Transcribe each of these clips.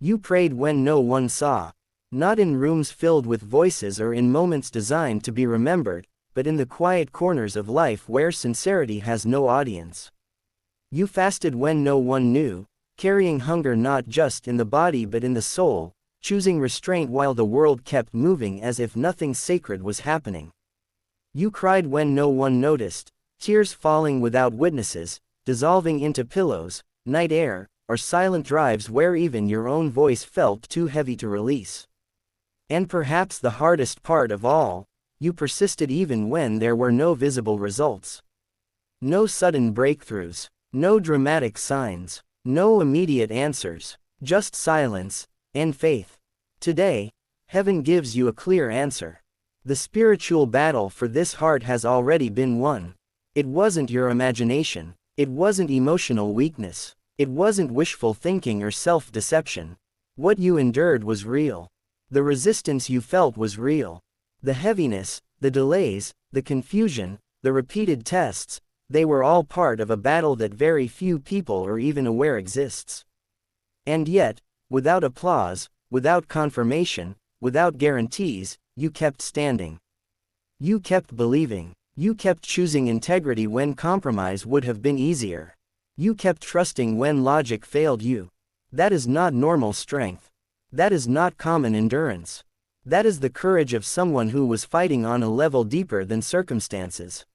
You prayed when no one saw. Not in rooms filled with voices or in moments designed to be remembered, but in the quiet corners of life where sincerity has no audience. You fasted when no one knew, carrying hunger not just in the body but in the soul, choosing restraint while the world kept moving as if nothing sacred was happening. You cried when no one noticed, tears falling without witnesses, dissolving into pillows, night air, or silent drives where even your own voice felt too heavy to release. And perhaps the hardest part of all, you persisted even when there were no visible results. No sudden breakthroughs, no dramatic signs, no immediate answers, just silence and faith. Today, heaven gives you a clear answer. The spiritual battle for this heart has already been won. It wasn't your imagination, it wasn't emotional weakness, it wasn't wishful thinking or self-deception. What you endured was real. The resistance you felt was real. The heaviness, the delays, the confusion, the repeated tests, they were all part of a battle that very few people are even aware exists. And yet, without applause, without confirmation, without guarantees, you kept standing. You kept believing. You kept choosing integrity when compromise would have been easier. You kept trusting when logic failed you. That is not normal strength. That is not common endurance. That is the courage of someone who was fighting on a level deeper than circumstances.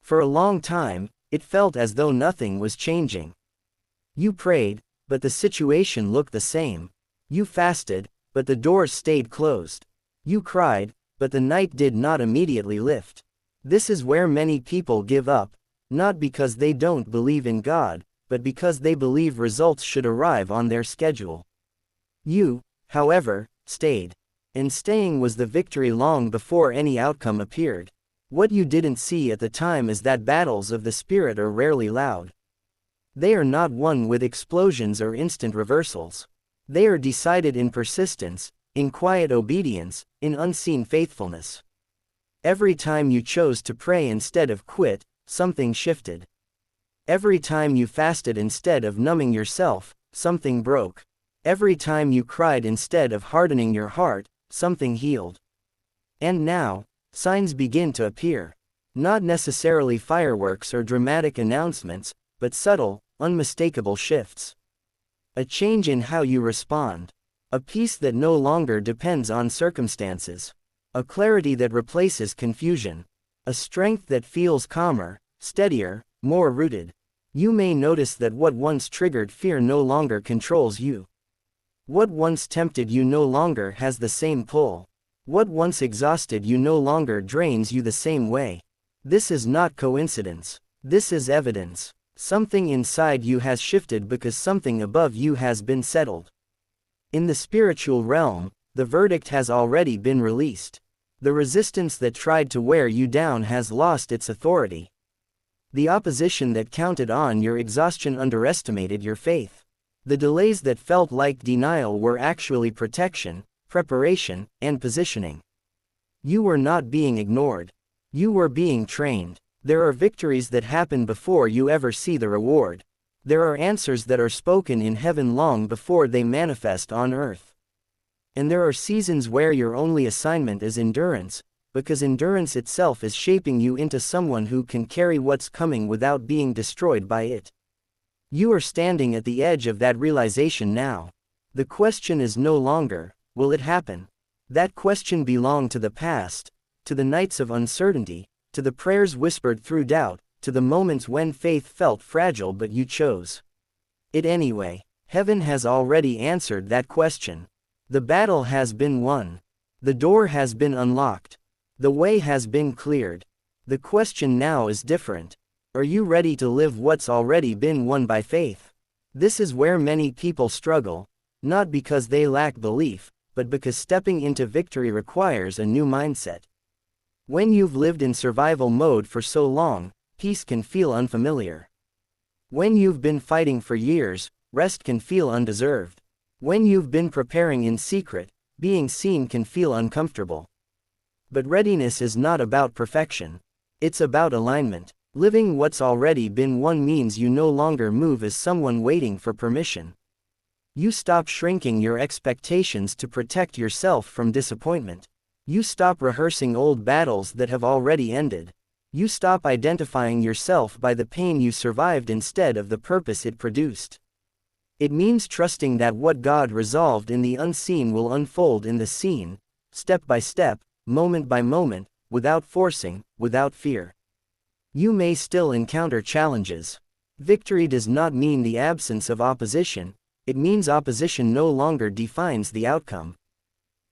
For a long time, it felt as though nothing was changing. You prayed, but the situation looked the same. You fasted, but the doors stayed closed. You cried, but the night did not immediately lift. This is where many people give up, not because they don't believe in God, but because they believe results should arrive on their schedule. You, however, stayed. And staying was the victory long before any outcome appeared. What you didn't see at the time is that battles of the spirit are rarely loud. They are not won with explosions or instant reversals. They are decided in persistence, in quiet obedience, in unseen faithfulness. Every time you chose to pray instead of quit, something shifted. Every time you fasted instead of numbing yourself, something broke. Every time you cried instead of hardening your heart, something healed. And now, signs begin to appear. Not necessarily fireworks or dramatic announcements, but subtle, unmistakable shifts. A change in how you respond. A peace that no longer depends on circumstances. A clarity that replaces confusion. A strength that feels calmer, steadier, more rooted. You may notice that what once triggered fear no longer controls you. What once tempted you no longer has the same pull. What once exhausted you no longer drains you the same way. This is not coincidence. This is evidence. Something inside you has shifted because something above you has been settled. In the spiritual realm, the verdict has already been released. The resistance that tried to wear you down has lost its authority. The opposition that counted on your exhaustion underestimated your faith. The delays that felt like denial were actually protection, preparation, and positioning. You were not being ignored. You were being trained. There are victories that happen before you ever see the reward. There are answers that are spoken in heaven long before they manifest on earth. And there are seasons where your only assignment is endurance, because endurance itself is shaping you into someone who can carry what's coming without being destroyed by it. You are standing at the edge of that realization now. The question is no longer, will it happen? That question belonged to the past, to the nights of uncertainty, to the prayers whispered through doubt, to the moments when faith felt fragile but you chose it anyway. Heaven has already answered that question. The battle has been won. The door has been unlocked. The way has been cleared. The question now is different. Are you ready to live what's already been won by faith? This is where many people struggle, not because they lack belief, but because stepping into victory requires a new mindset. When you've lived in survival mode for so long, peace can feel unfamiliar. When you've been fighting for years, rest can feel undeserved. When you've been preparing in secret, being seen can feel uncomfortable. But readiness is not about perfection. It's about alignment. Living what's already been won means you no longer move as someone waiting for permission. You stop shrinking your expectations to protect yourself from disappointment. You stop rehearsing old battles that have already ended. You stop identifying yourself by the pain you survived instead of the purpose it produced. It means trusting that what God resolved in the unseen will unfold in the seen, step by step, moment by moment, without forcing, without fear. You may still encounter challenges. Victory does not mean the absence of opposition, it means opposition no longer defines the outcome.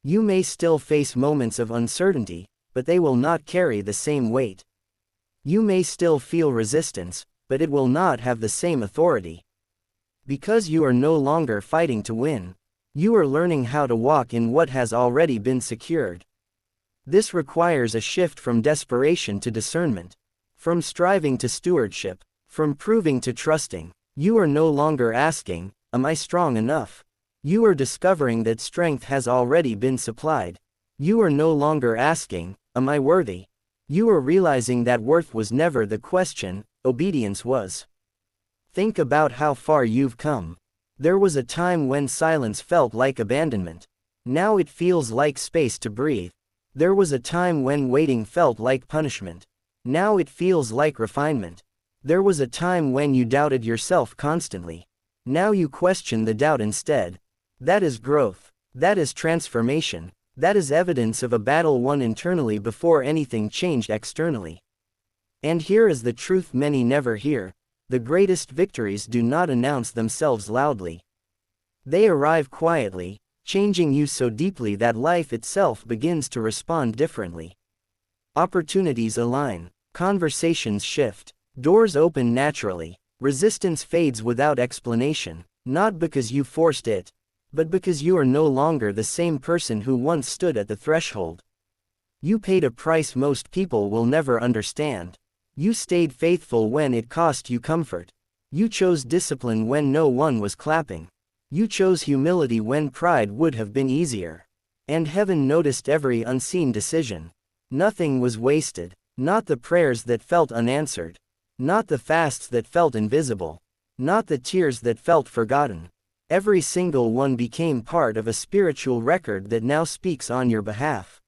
You may still face moments of uncertainty, but they will not carry the same weight. You may still feel resistance, but it will not have the same authority. Because you are no longer fighting to win. You are learning how to walk in what has already been secured. This requires a shift from desperation to discernment, from striving to stewardship, from proving to trusting. You are no longer asking, "Am I strong enough?" You are discovering that strength has already been supplied. You are no longer asking, "Am I worthy?" You are realizing that worth was never the question, obedience was. Think about how far you've come. There was a time when silence felt like abandonment. Now it feels like space to breathe. There was a time when waiting felt like punishment. Now it feels like refinement. There was a time when you doubted yourself constantly. Now you question the doubt instead. That is growth. That is transformation. That is evidence of a battle won internally before anything changed externally. And here is the truth many never hear. The greatest victories do not announce themselves loudly. They arrive quietly, changing you so deeply that life itself begins to respond differently. Opportunities align, conversations shift, doors open naturally, resistance fades without explanation, not because you forced it, but because you are no longer the same person who once stood at the threshold. You paid a price most people will never understand. You stayed faithful when it cost you comfort. You chose discipline when no one was clapping. You chose humility when pride would have been easier. And heaven noticed every unseen decision. Nothing was wasted, not the prayers that felt unanswered, not the fasts that felt invisible, not the tears that felt forgotten. Every single one became part of a spiritual record that now speaks on your behalf.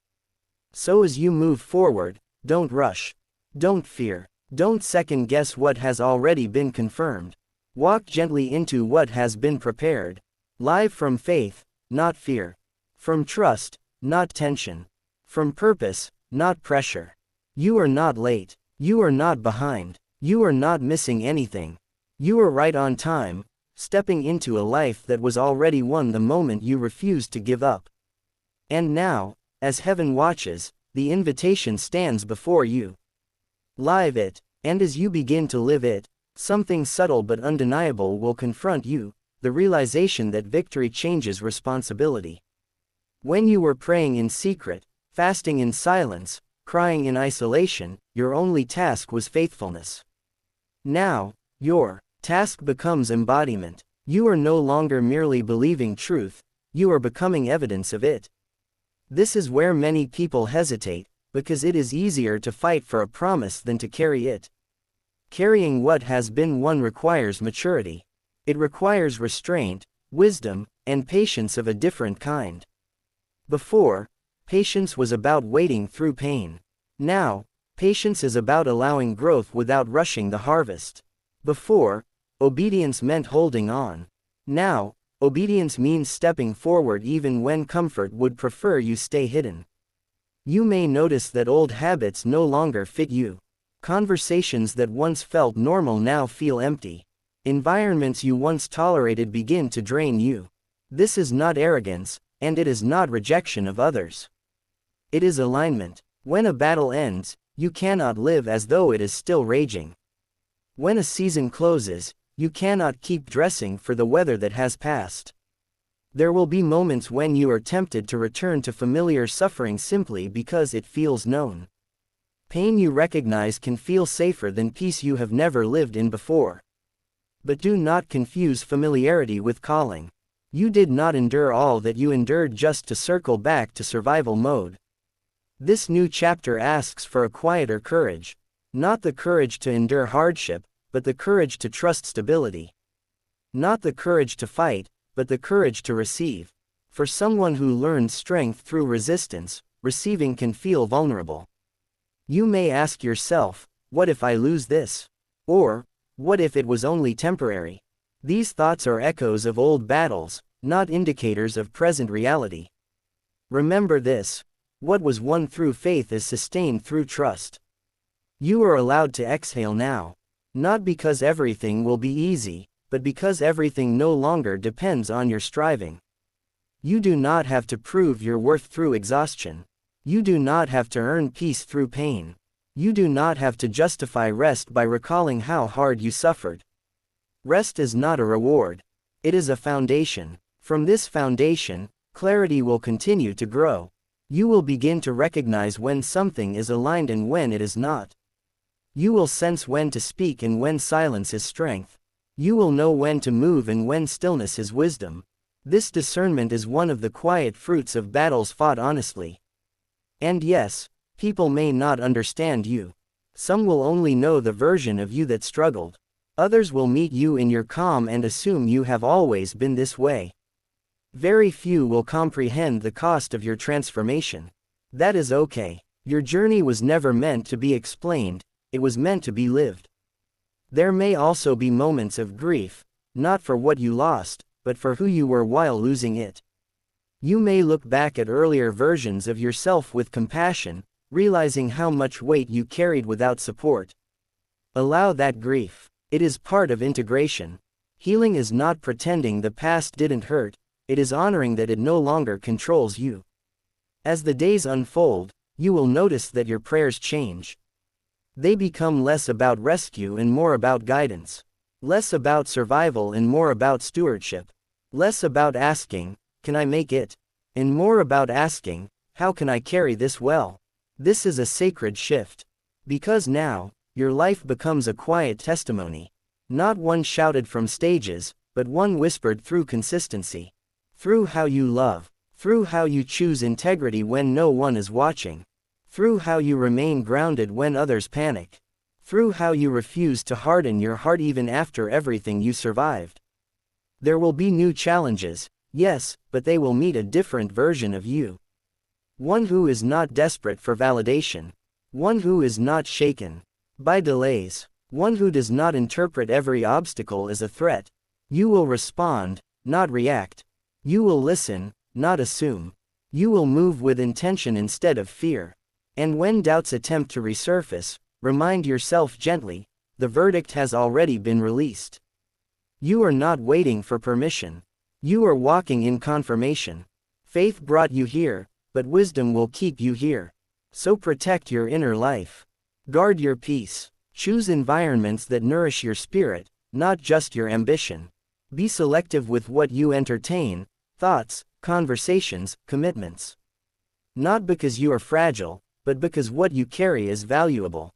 So as you move forward, don't rush. Don't fear. Don't second guess what has already been confirmed. Walk gently into what has been prepared. Live from faith, not fear. From trust, not tension. From purpose, not pressure. You are not late. You are not behind. You are not missing anything. You are right on time, stepping into a life that was already won the moment you refused to give up. And now, as heaven watches, the invitation stands before you. Live it, and as you begin to live it, something subtle but undeniable will confront you, the realization that victory changes responsibility. When you were praying in secret, fasting in silence, crying in isolation, your only task was faithfulness. Now, your task becomes embodiment. You are no longer merely believing truth, you are becoming evidence of it. This is where many people hesitate, because it is easier to fight for a promise than to carry it. Carrying what has been won requires maturity. It requires restraint, wisdom, and patience of a different kind. Before, patience was about waiting through pain. Now, patience is about allowing growth without rushing the harvest. Before, obedience meant holding on. Now, obedience means stepping forward even when comfort would prefer you stay hidden. You may notice that old habits no longer fit you. Conversations that once felt normal now feel empty. Environments you once tolerated begin to drain you. This is not arrogance, and it is not rejection of others. It is alignment. When a battle ends, you cannot live as though it is still raging. When a season closes, you cannot keep dressing for the weather that has passed. There will be moments when you are tempted to return to familiar suffering simply because it feels known. Pain you recognize can feel safer than peace you have never lived in before. But do not confuse familiarity with calling. You did not endure all that you endured just to circle back to survival mode. This new chapter asks for a quieter courage. Not the courage to endure hardship, but the courage to trust stability. Not the courage to fight, but the courage to receive. For someone who learns strength through resistance, receiving can feel vulnerable. You may ask yourself, what if I lose this? Or, what if it was only temporary? These thoughts are echoes of old battles, not indicators of present reality. Remember this: what was won through faith is sustained through trust. You are allowed to exhale now. Not because everything will be easy, but because everything no longer depends on your striving. You do not have to prove your worth through exhaustion. You do not have to earn peace through pain. You do not have to justify rest by recalling how hard you suffered. Rest is not a reward. It is a foundation. From this foundation, clarity will continue to grow. You will begin to recognize when something is aligned and when it is not. You will sense when to speak and when silence is strength. You will know when to move and when stillness is wisdom. This discernment is one of the quiet fruits of battles fought honestly. And yes, people may not understand you. Some will only know the version of you that struggled. Others will meet you in your calm and assume you have always been this way. Very few will comprehend the cost of your transformation. That is okay. Your journey was never meant to be explained, it was meant to be lived. There may also be moments of grief, not for what you lost, but for who you were while losing it. You may look back at earlier versions of yourself with compassion, realizing how much weight you carried without support. Allow that grief. It is part of integration. Healing is not pretending the past didn't hurt, it is honoring that it no longer controls you. As the days unfold, you will notice that your prayers change. They become less about rescue and more about guidance. Less about survival and more about stewardship. Less about asking, can I make it? And more about asking, how can I carry this well? This is a sacred shift. Because now, your life becomes a quiet testimony. Not one shouted from stages, but one whispered through consistency. Through how you love. Through how you choose integrity when no one is watching. Through how you remain grounded when others panic. Through how you refuse to harden your heart even after everything you survived. There will be new challenges, yes, but they will meet a different version of you. One who is not desperate for validation. One who is not shaken by delays. One who does not interpret every obstacle as a threat. You will respond, not react. You will listen, not assume. You will move with intention instead of fear. And when doubts attempt to resurface, remind yourself gently, the verdict has already been released. You are not waiting for permission. You are walking in confirmation. Faith brought you here, but wisdom will keep you here. So protect your inner life. Guard your peace. Choose environments that nourish your spirit, not just your ambition. Be selective with what you entertain, thoughts, conversations, commitments. Not because you are fragile, but because what you carry is valuable.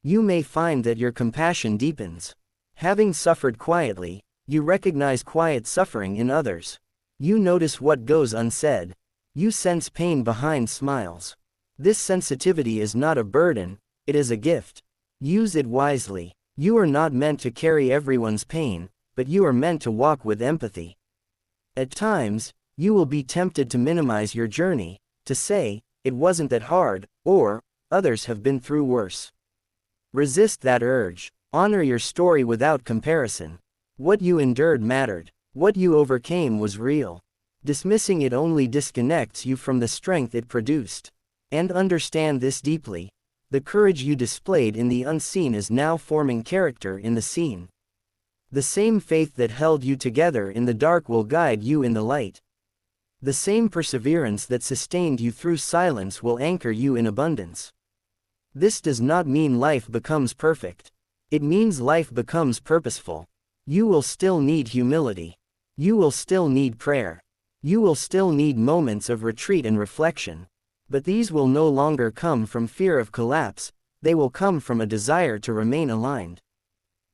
You may find that your compassion deepens. Having suffered quietly, you recognize quiet suffering in others. You notice what goes unsaid. You sense pain behind smiles. This sensitivity is not a burden, it is a gift. Use it wisely. You are not meant to carry everyone's pain, but you are meant to walk with empathy. At times, you will be tempted to minimize your journey, to say, it wasn't that hard, or, others have been through worse. Resist that urge. Honor your story without comparison. What you endured mattered. What you overcame was real. Dismissing it only disconnects you from the strength it produced. And understand this deeply. The courage you displayed in the unseen is now forming character in the seen. The same faith that held you together in the dark will guide you in the light. The same perseverance that sustained you through silence will anchor you in abundance. This does not mean life becomes perfect. It means life becomes purposeful. You will still need humility. You will still need prayer. You will still need moments of retreat and reflection. But these will no longer come from fear of collapse, they will come from a desire to remain aligned.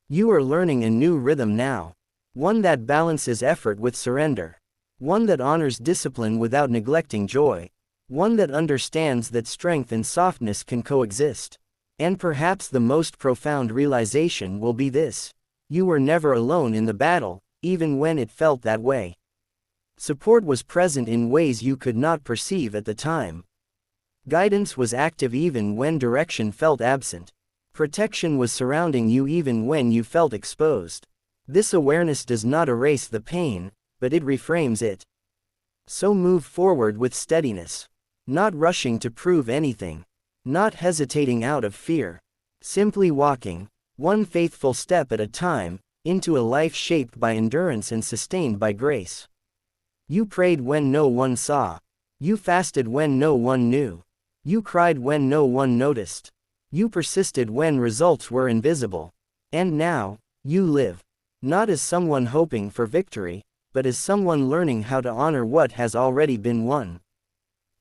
You are learning a new rhythm now. One that balances effort with surrender. One that honors discipline without neglecting joy. One that understands that strength and softness can coexist. And perhaps the most profound realization will be this: you were never alone in the battle, even when it felt that way. Support was present in ways you could not perceive at the time. Guidance was active even when direction felt absent. Protection was surrounding you even when you felt exposed. This awareness does not erase the pain, but it reframes it. So move forward with steadiness. Not rushing to prove anything. Not hesitating out of fear. Simply walking, one faithful step at a time, into a life shaped by endurance and sustained by grace. You prayed when no one saw. You fasted when no one knew. You cried when no one noticed. You persisted when results were invisible. And now, you live. Not as someone hoping for victory, but as someone learning how to honor what has already been won.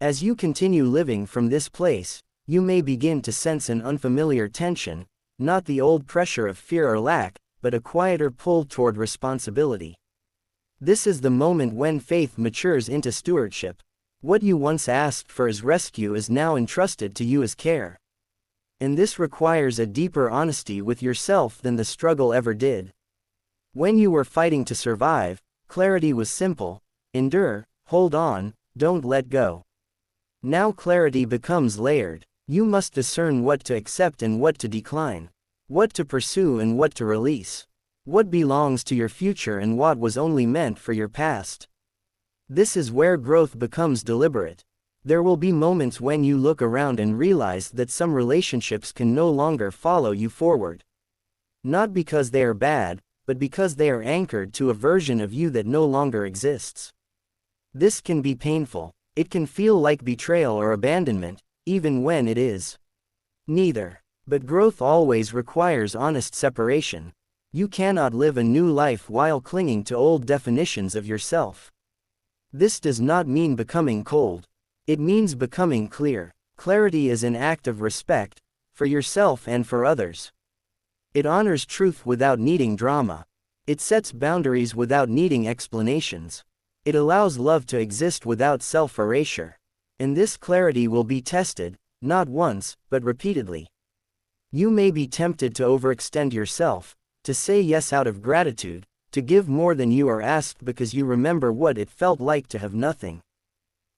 As you continue living from this place, you may begin to sense an unfamiliar tension, not the old pressure of fear or lack, but a quieter pull toward responsibility. This is the moment when faith matures into stewardship. What you once asked for as rescue is now entrusted to you as care. And this requires a deeper honesty with yourself than the struggle ever did. When you were fighting to survive, clarity was simple: endure, hold on, don't let go. Now clarity becomes layered. You must discern what to accept and what to decline. What to pursue and what to release. What belongs to your future and what was only meant for your past. This is where growth becomes deliberate. There will be moments when you look around and realize that some relationships can no longer follow you forward. Not because they are bad, but because they are anchored to a version of you that no longer exists. This can be painful. It can feel like betrayal or abandonment, even when it is neither. But growth always requires honest separation. You cannot live a new life while clinging to old definitions of yourself. This does not mean becoming cold. It means becoming clear. Clarity is an act of respect, for yourself and for others. It honors truth without needing drama. It sets boundaries without needing explanations. It allows love to exist without self-erasure. And this clarity will be tested, not once, but repeatedly. You may be tempted to overextend yourself, to say yes out of gratitude, to give more than you are asked because you remember what it felt like to have nothing.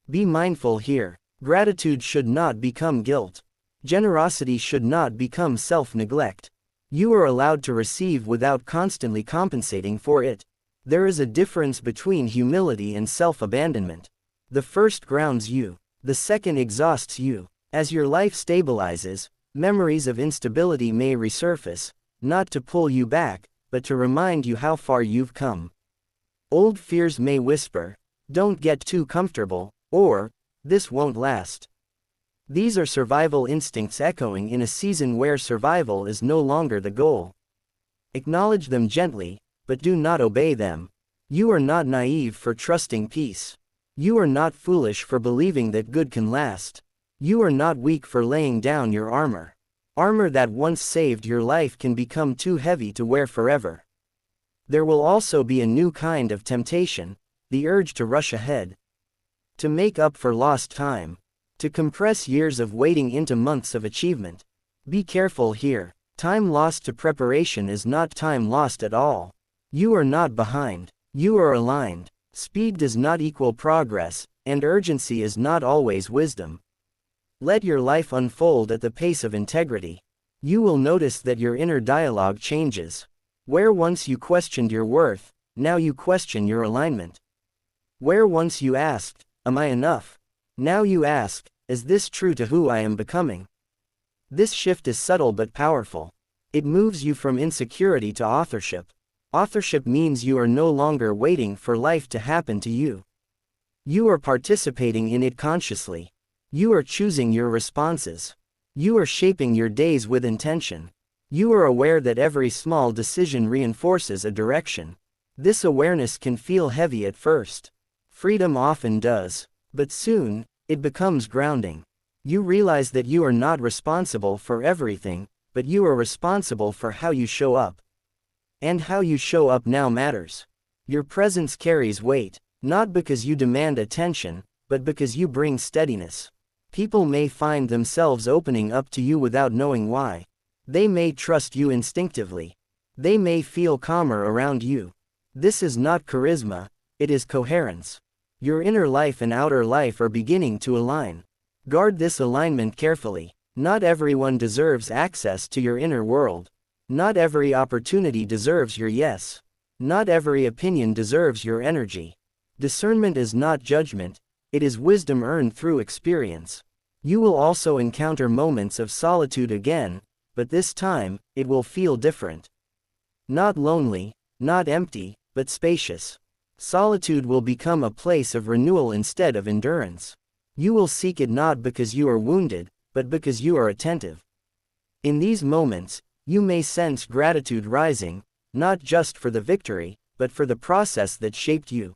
Be mindful here. Gratitude should not become guilt. Generosity should not become self-neglect. You are allowed to receive without constantly compensating for it. There is a difference between humility and self-abandonment. The first grounds you. The second exhausts you. As your life stabilizes, memories of instability may resurface, not to pull you back, but to remind you how far you've come. Old fears may whisper, "Don't get too comfortable," or, "This won't last." These are survival instincts echoing in a season where survival is no longer the goal. Acknowledge them gently, but do not obey them. You are not naive for trusting peace. You are not foolish for believing that good can last. You are not weak for laying down your armor. Armor that once saved your life can become too heavy to wear forever. There will also be a new kind of temptation, the urge to rush ahead. To make up for lost time. To compress years of waiting into months of achievement. Be careful here. Time lost to preparation is not time lost at all. You are not behind. You are aligned. Speed does not equal progress, and urgency is not always wisdom. Let your life unfold at the pace of integrity. You will notice that your inner dialogue changes. Where once you questioned your worth, now you question your alignment. Where once you asked, "Am I enough?" now you ask, "Is this true to who I am becoming?" This shift is subtle but powerful. It moves you from insecurity to authorship. Authorship means you are no longer waiting for life to happen to you. You are participating in it consciously. You are choosing your responses. You are shaping your days with intention. You are aware that every small decision reinforces a direction. This awareness can feel heavy at first. Freedom often does. But soon, it becomes grounding. You realize that you are not responsible for everything, but you are responsible for how you show up. And how you show up now matters. Your presence carries weight, not because you demand attention, but because you bring steadiness. People may find themselves opening up to you without knowing why. They may trust you instinctively. They may feel calmer around you. This is not charisma, it is coherence. Your inner life and outer life are beginning to align. Guard this alignment carefully. Not everyone deserves access to your inner world. Not every opportunity deserves your yes. Not every opinion deserves your energy. Discernment is not judgment, it is wisdom earned through experience. You will also encounter moments of solitude again, but this time, it will feel different. Not lonely, not empty, but spacious. Solitude will become a place of renewal instead of endurance. You will seek it not because you are wounded, but because you are attentive. In these moments, you may sense gratitude rising, not just for the victory, but for the process that shaped you.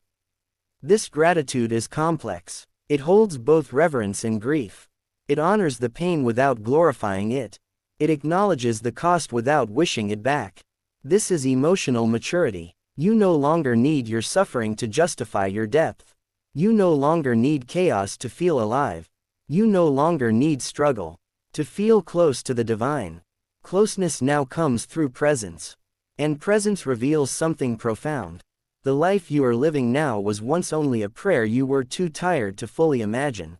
This gratitude is complex. It holds both reverence and grief. It honors the pain without glorifying it. It acknowledges the cost without wishing it back. This is emotional maturity. You no longer need your suffering to justify your depth. You no longer need chaos to feel alive. You no longer need struggle to feel close to the divine. Closeness now comes through presence. And presence reveals something profound. The life you are living now was once only a prayer you were too tired to fully imagine.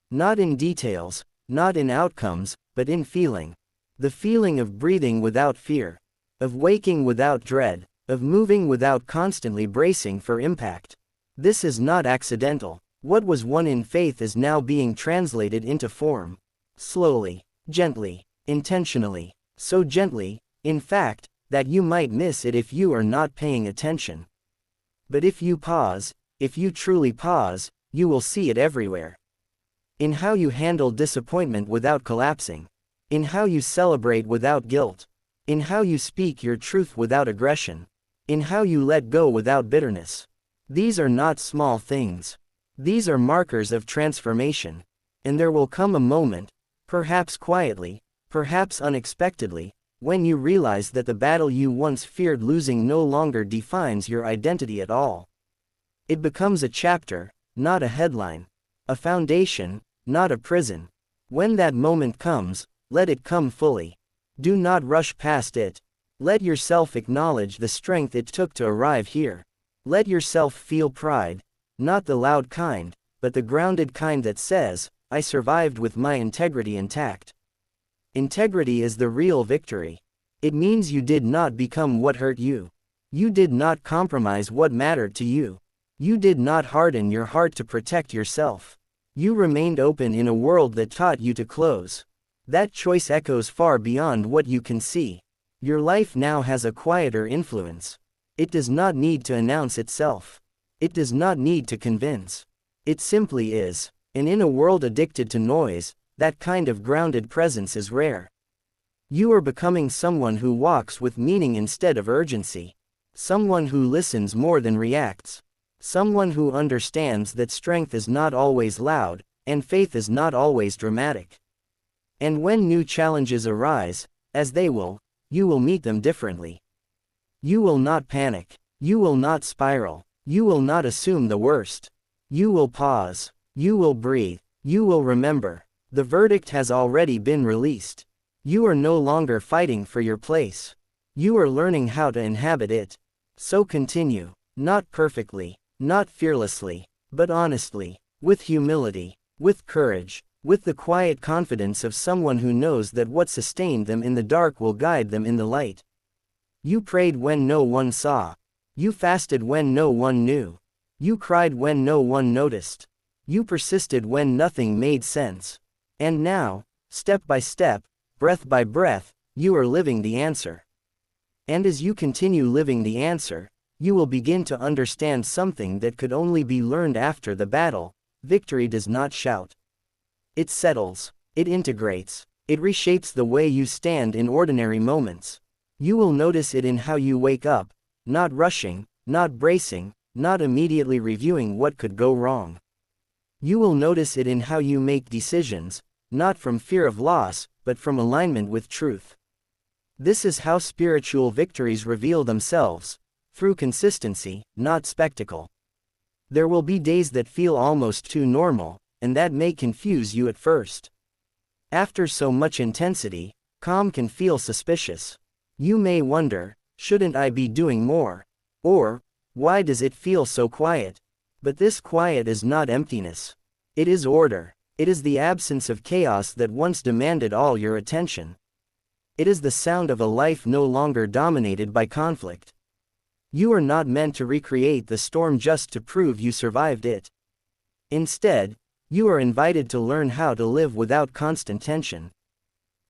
Not in details, not in outcomes, but in feeling. The feeling of breathing without fear. Of waking without dread. Of moving without constantly bracing for impact. This is not accidental. What was won in faith is now being translated into form. Slowly, gently, intentionally. So gently, in fact, that you might miss it if you are not paying attention. But if you pause, if you truly pause, you will see it everywhere. In how you handle disappointment without collapsing. In how you celebrate without guilt. In how you speak your truth without aggression. In how you let go without bitterness. These are not small things. These are markers of transformation. And there will come a moment, perhaps quietly, perhaps unexpectedly, when you realize that the battle you once feared losing no longer defines your identity at all. It becomes a chapter, not a headline. A foundation, not a prison. When that moment comes, let it come fully. Do not rush past it. Let yourself acknowledge the strength it took to arrive here. Let yourself feel pride, not the loud kind, but the grounded kind that says, I survived with my integrity intact. Integrity is the real victory. It means you did not become what hurt you. You did not compromise what mattered to you. You did not harden your heart to protect yourself. You remained open in a world that taught you to close. That choice echoes far beyond what you can see. Your life now has a quieter influence. It does not need to announce itself. It does not need to convince. It simply is. And in a world addicted to noise, that kind of grounded presence is rare. You are becoming someone who walks with meaning instead of urgency. Someone who listens more than reacts. Someone who understands that strength is not always loud, and faith is not always dramatic. And when new challenges arise, as they will, you will meet them differently. You will not panic. You will not spiral. You will not assume the worst. You will pause. You will breathe. You will remember. The verdict has already been released. You are no longer fighting for your place. You are learning how to inhabit it. So continue. Not perfectly, not fearlessly, but honestly, with humility, with courage, with the quiet confidence of someone who knows that what sustained them in the dark will guide them in the light. You prayed when no one saw. You fasted when no one knew. You cried when no one noticed. You persisted when nothing made sense. And now, step by step, breath by breath, you are living the answer. And as you continue living the answer, you will begin to understand something that could only be learned after the battle. Victory does not shout. It settles. It integrates. It reshapes the way you stand in ordinary moments. You will notice it in how you wake up, not rushing, not bracing, not immediately reviewing what could go wrong. You will notice it in how you make decisions, not from fear of loss, but from alignment with truth. This is how spiritual victories reveal themselves, through consistency, not spectacle. There will be days that feel almost too normal, and that may confuse you at first. After so much intensity, calm can feel suspicious. You may wonder, shouldn't I be doing more? Or, why does it feel so quiet? But this quiet is not emptiness. It is order. It is the absence of chaos that once demanded all your attention. It is the sound of a life no longer dominated by conflict. You are not meant to recreate the storm just to prove you survived it. Instead, you are invited to learn how to live without constant tension.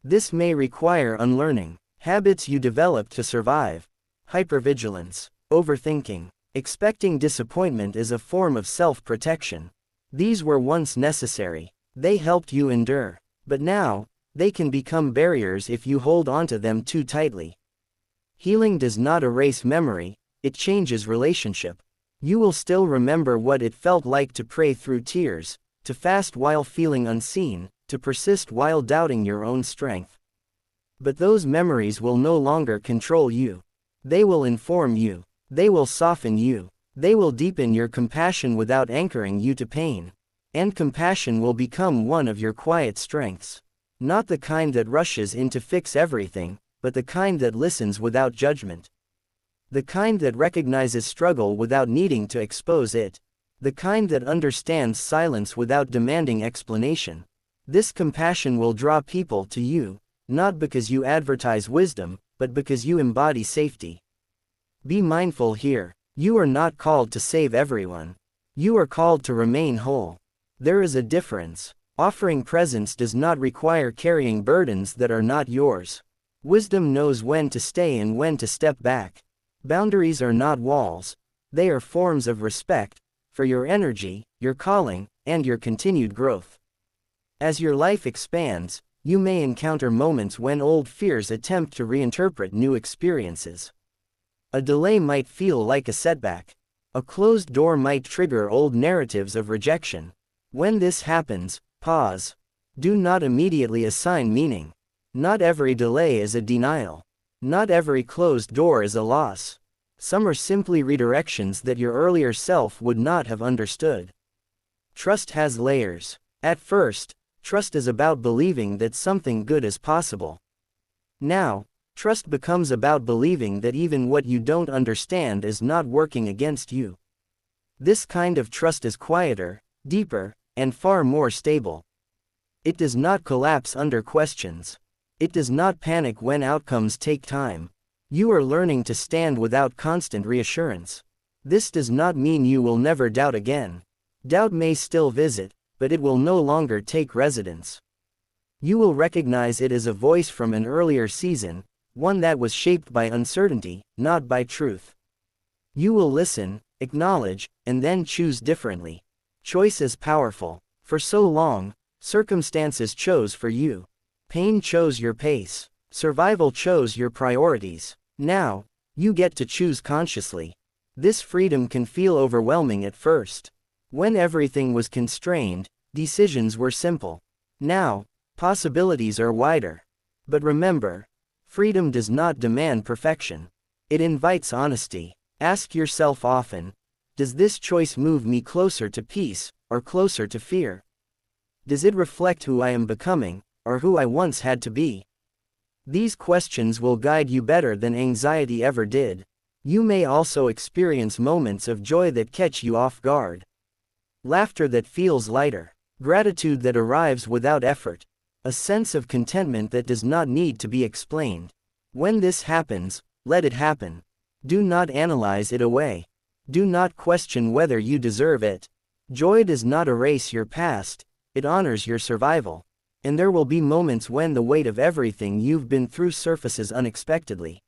This may require unlearning habits you developed to survive. Hypervigilance, overthinking, expecting disappointment is a form of self-protection. These were once necessary. They helped you endure. But now, they can become barriers if you hold onto them too tightly. Healing does not erase memory, it changes relationship. You will still remember what it felt like to pray through tears, to fast while feeling unseen, to persist while doubting your own strength. But those memories will no longer control you. They will inform you. They will soften you. They will deepen your compassion without anchoring you to pain. And compassion will become one of your quiet strengths. Not the kind that rushes in to fix everything, but the kind that listens without judgment. The kind that recognizes struggle without needing to expose it. The kind that understands silence without demanding explanation. This compassion will draw people to you, not because you advertise wisdom, but because you embody safety. Be mindful here. You are not called to save everyone. You are called to remain whole. There is a difference. Offering presence does not require carrying burdens that are not yours. Wisdom knows when to stay and when to step back. Boundaries are not walls. They are forms of respect for your energy, your calling, and your continued growth. As your life expands, you may encounter moments when old fears attempt to reinterpret new experiences. A delay might feel like a setback. A closed door might trigger old narratives of rejection. When this happens, pause. Do not immediately assign meaning. Not every delay is a denial. Not every closed door is a loss. Some are simply redirections that your earlier self would not have understood. Trust has layers. At first, trust is about believing that something good is possible. Now, trust becomes about believing that even what you don't understand is not working against you. This kind of trust is quieter, deeper, and far more stable. It does not collapse under questions. It does not panic when outcomes take time. You are learning to stand without constant reassurance. This does not mean you will never doubt again. Doubt may still visit, but it will no longer take residence. You will recognize it as a voice from an earlier season, one that was shaped by uncertainty, not by truth. You will listen, acknowledge, and then choose differently. Choice is powerful. For so long, circumstances chose for you. Pain chose your pace. Survival chose your priorities. Now, you get to choose consciously. This freedom can feel overwhelming at first. When everything was constrained, decisions were simple. Now, possibilities are wider. But remember, freedom does not demand perfection. It invites honesty. Ask yourself often, does this choice move me closer to peace, or closer to fear? Does it reflect who I am becoming, or who I once had to be? These questions will guide you better than anxiety ever did. You may also experience moments of joy that catch you off guard. Laughter that feels lighter. Gratitude that arrives without effort. A sense of contentment that does not need to be explained. When this happens, let it happen. Do not analyze it away. Do not question whether you deserve it. Joy does not erase your past, it honors your survival. And there will be moments when the weight of everything you've been through surfaces unexpectedly.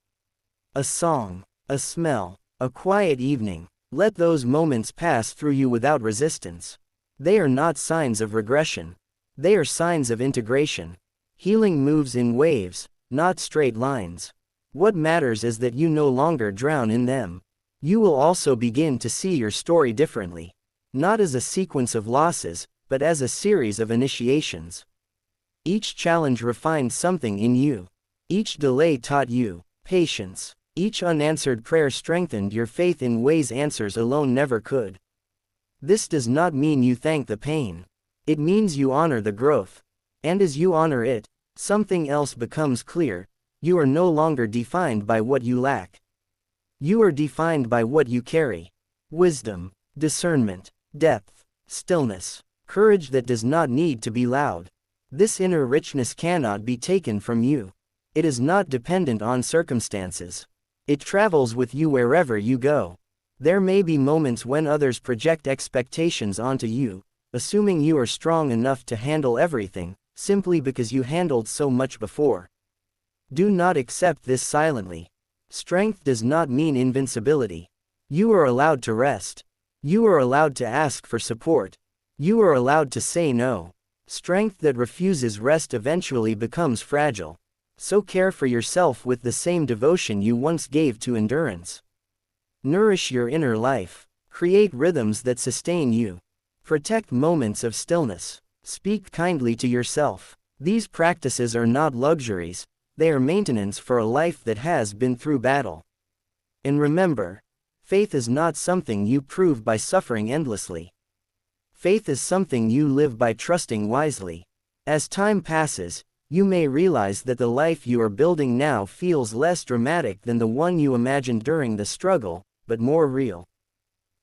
A song, a smell, a quiet evening. Let those moments pass through you without resistance. They are not signs of regression. They are signs of integration. Healing moves in waves, not straight lines. What matters is that you no longer drown in them. You will also begin to see your story differently. Not as a sequence of losses, but as a series of initiations. Each challenge refined something in you. Each delay taught you patience. Each unanswered prayer strengthened your faith in ways answers alone never could. This does not mean you thank the pain. It means you honor the growth. And as you honor it, something else becomes clear. You are no longer defined by what you lack. You are defined by what you carry. Wisdom, discernment, depth, stillness, courage that does not need to be loud. This inner richness cannot be taken from you. It is not dependent on circumstances. It travels with you wherever you go. There may be moments when others project expectations onto you, assuming you are strong enough to handle everything, simply because you handled so much before. Do not accept this silently. Strength does not mean invincibility. You are allowed to rest. You are allowed to ask for support. You are allowed to say no. Strength that refuses rest eventually becomes fragile. So care for yourself with the same devotion you once gave to endurance. Nourish your inner life. Create rhythms that sustain you. Protect moments of stillness. Speak kindly to yourself. These practices are not luxuries, they are maintenance for a life that has been through battle. And remember, faith is not something you prove by suffering endlessly. Faith is something you live by trusting wisely. As time passes, you may realize that the life you are building now feels less dramatic than the one you imagined during the struggle, but more real.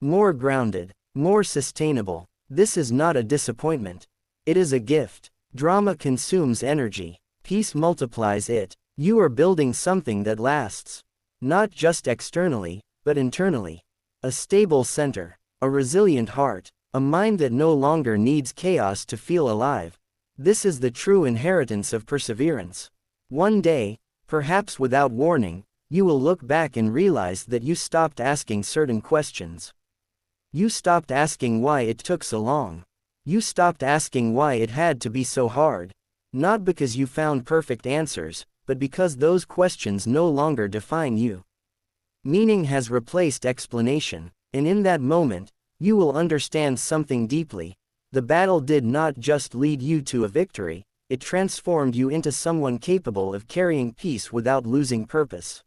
More grounded, more sustainable. This is not a disappointment. It is a gift. Drama consumes energy. Peace multiplies it. You are building something that lasts. Not just externally, but internally. A stable center. A resilient heart. A mind that no longer needs chaos to feel alive. This is the true inheritance of perseverance. One day, perhaps without warning, you will look back and realize that you stopped asking certain questions. You stopped asking why it took so long. You stopped asking why it had to be so hard. Not because you found perfect answers, but because those questions no longer define you. Meaning has replaced explanation, and in that moment, you will understand something deeply. The battle did not just lead you to a victory, it transformed you into someone capable of carrying peace without losing purpose.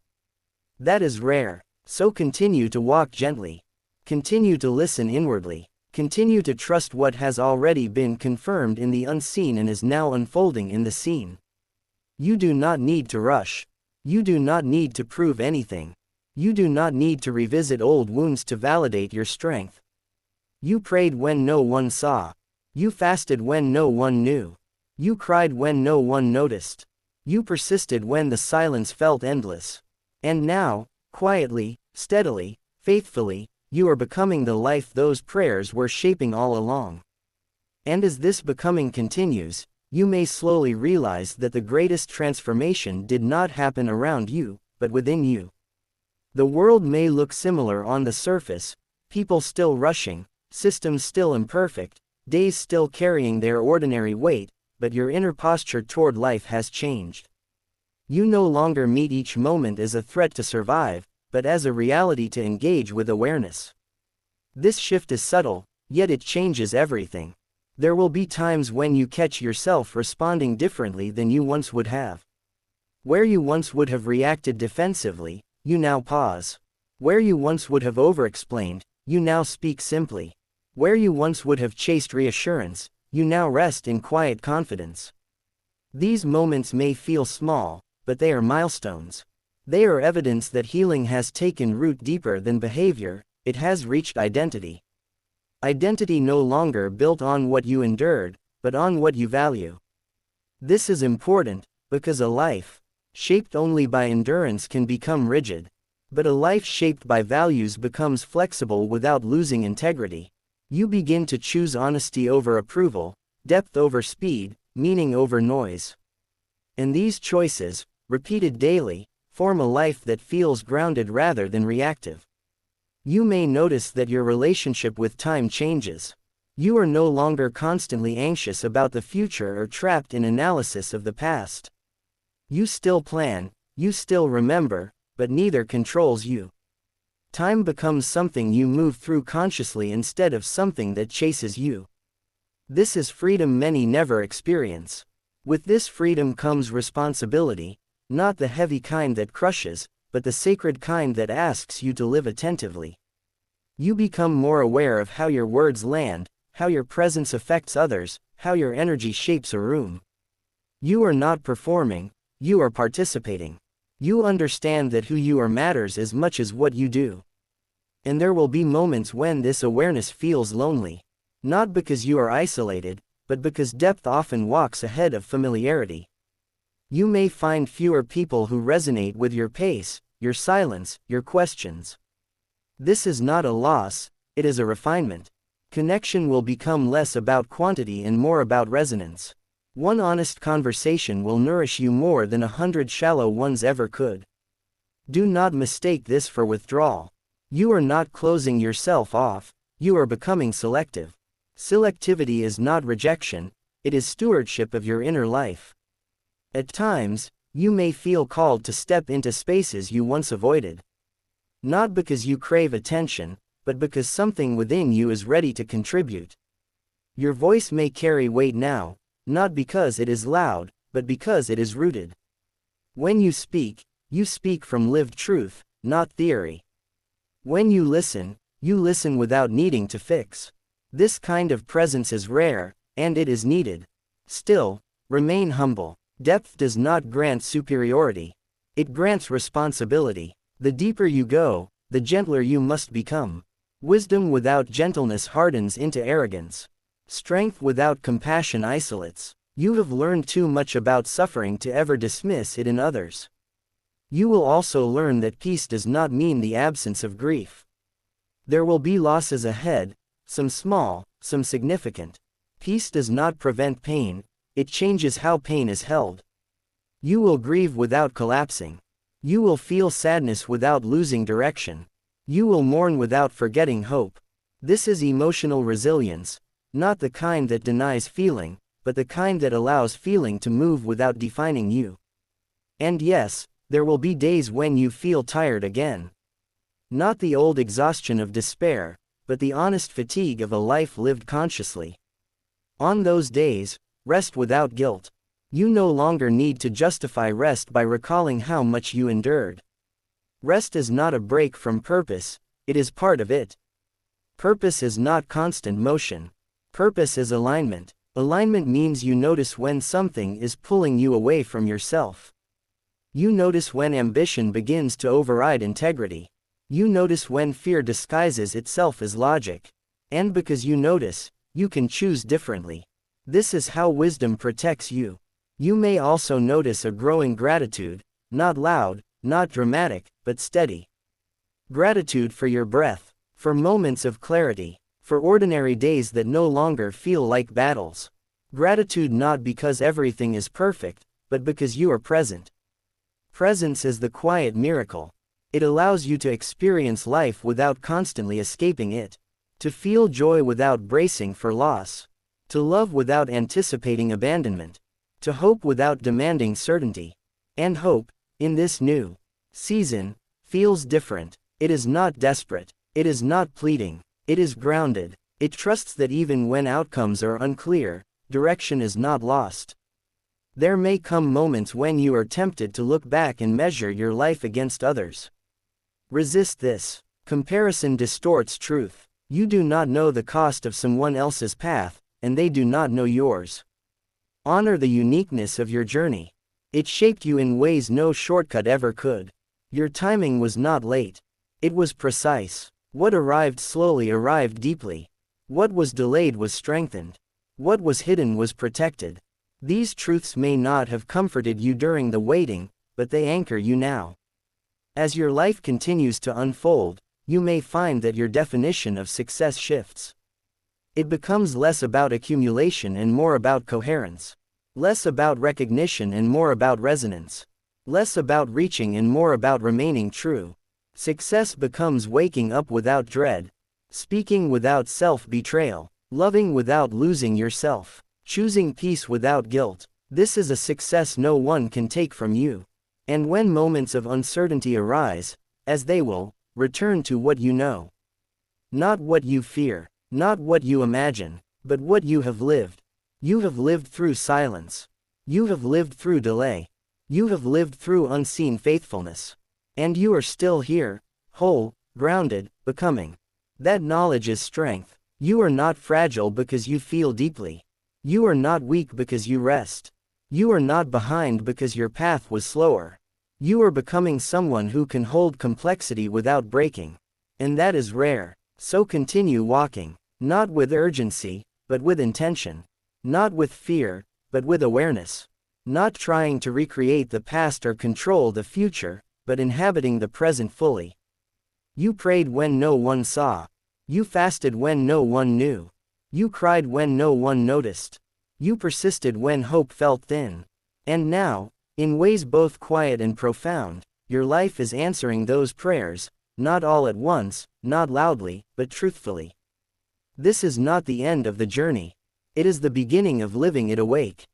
That is rare, so continue to walk gently. Continue to listen inwardly. Continue to trust what has already been confirmed in the unseen and is now unfolding in the seen. You do not need to rush. You do not need to prove anything. You do not need to revisit old wounds to validate your strength. You prayed when no one saw. You fasted when no one knew. You cried when no one noticed. You persisted when the silence felt endless. And now, quietly, steadily, faithfully, you are becoming the life those prayers were shaping all along. And as this becoming continues, you may slowly realize that the greatest transformation did not happen around you, but within you. The world may look similar on the surface, people still rushing, systems still imperfect, days still carrying their ordinary weight, but your inner posture toward life has changed. You no longer meet each moment as a threat to survive, but as a reality to engage with awareness. This shift is subtle, yet it changes everything. There will be times when you catch yourself responding differently than you once would have. Where you once would have reacted defensively, you now pause. Where you once would have overexplained, you now speak simply. Where you once would have chased reassurance, you now rest in quiet confidence. These moments may feel small, but they are milestones. They are evidence that healing has taken root deeper than behavior, it has reached identity. Identity no longer built on what you endured, but on what you value. This is important, because a life shaped only by endurance can become rigid. But a life shaped by values becomes flexible without losing integrity. You begin to choose honesty over approval, depth over speed, meaning over noise. And these choices, repeated daily, form a life that feels grounded rather than reactive. You may notice that your relationship with time changes. You are no longer constantly anxious about the future or trapped in analysis of the past. You still plan, you still remember, but neither controls you. Time becomes something you move through consciously instead of something that chases you. This is freedom many never experience. With this freedom comes responsibility, not the heavy kind that crushes, but the sacred kind that asks you to live attentively. You become more aware of how your words land, how your presence affects others, how your energy shapes a room. You are not performing, you are participating. You understand that who you are matters as much as what you do. And there will be moments when this awareness feels lonely. Not because you are isolated, but because depth often walks ahead of familiarity. You may find fewer people who resonate with your pace, your silence, your questions. This is not a loss, it is a refinement. Connection will become less about quantity and more about resonance. One honest conversation will nourish you more than 100 shallow ones ever could. Do not mistake this for withdrawal. You are not closing yourself off, you are becoming selective. Selectivity is not rejection, it is stewardship of your inner life. At times, you may feel called to step into spaces you once avoided. Not because you crave attention, but because something within you is ready to contribute. Your voice may carry weight now, not because it is loud, but because it is rooted. When you speak from lived truth, not theory. When you listen without needing to fix. This kind of presence is rare, and it is needed. Still, remain humble. Depth does not grant superiority. It grants responsibility. The deeper you go, the gentler you must become. Wisdom without gentleness hardens into arrogance. Strength without compassion isolates. You have learned too much about suffering to ever dismiss it in others. You will also learn that peace does not mean the absence of grief. There will be losses ahead, some small, some significant. Peace does not prevent pain, it changes how pain is held. You will grieve without collapsing. You will feel sadness without losing direction. You will mourn without forgetting hope. This is emotional resilience, not the kind that denies feeling, but the kind that allows feeling to move without defining you. And yes, there will be days when you feel tired again. Not the old exhaustion of despair, but the honest fatigue of a life lived consciously. On those days, rest without guilt. You no longer need to justify rest by recalling how much you endured. Rest is not a break from purpose, it is part of it. Purpose is not constant motion. Purpose is alignment. Alignment means you notice when something is pulling you away from yourself. You notice when ambition begins to override integrity. You notice when fear disguises itself as logic. And because you notice, you can choose differently. This is how wisdom protects you. You may also notice a growing gratitude, not loud, not dramatic, but steady. Gratitude for your breath, for moments of clarity, for ordinary days that no longer feel like battles. Gratitude not because everything is perfect, but because you are present. Presence is the quiet miracle. It allows you to experience life without constantly escaping it. To feel joy without bracing for loss. To love without anticipating abandonment. To hope without demanding certainty. And hope, in this new season, feels different. It is not desperate. It is not pleading. It is grounded. It trusts that even when outcomes are unclear, direction is not lost. There may come moments when you are tempted to look back and measure your life against others. Resist this. Comparison distorts truth. You do not know the cost of someone else's path, and they do not know yours. Honor the uniqueness of your journey. It shaped you in ways no shortcut ever could. Your timing was not late. It was precise. What arrived slowly arrived deeply. What was delayed was strengthened. What was hidden was protected. These truths may not have comforted you during the waiting, but they anchor you now. As your life continues to unfold, you may find that your definition of success shifts. It becomes less about accumulation and more about coherence. Less about recognition and more about resonance. Less about reaching and more about remaining true. Success becomes waking up without dread. Speaking without self-betrayal. Loving without losing yourself. Choosing peace without guilt. This is a success no one can take from you. And when moments of uncertainty arise, as they will, return to what you know. Not what you fear. Not what you imagine, but what you have lived. You have lived through silence. You have lived through delay. You have lived through unseen faithfulness. And you are still here, whole, grounded, becoming. That knowledge is strength. You are not fragile because you feel deeply. You are not weak because you rest. You are not behind because your path was slower. You are becoming someone who can hold complexity without breaking. And that is rare. So continue walking. Not with urgency, but with intention. Not with fear, but with awareness. Not trying to recreate the past or control the future, but inhabiting the present fully. You prayed when no one saw. You fasted when no one knew. You cried when no one noticed. You persisted when hope felt thin. And now, in ways both quiet and profound, your life is answering those prayers, not all at once, not loudly, but truthfully. This is not the end of the journey. It is the beginning of living it awake.